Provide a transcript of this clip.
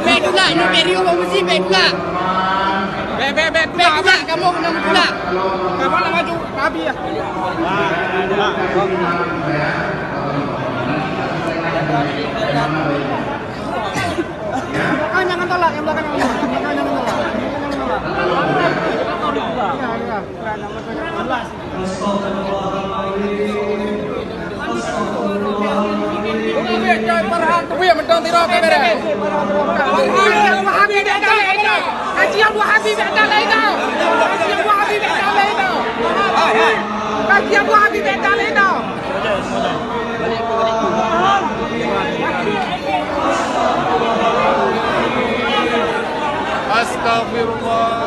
Baik juga, ini Perio mesti baik juga. Baik juga, kamu kena juga. Kamu nak maju, Nabi ya. Jangan tolak, yang belakang jangan tolak. Perhan tu ya mentang tirap bere. Kajian Wahabi beda lain. Kajian Wahabi beda lain. Kajian Wahabi beda lain. Kajian Wahabi beda lain. Astagfirullah.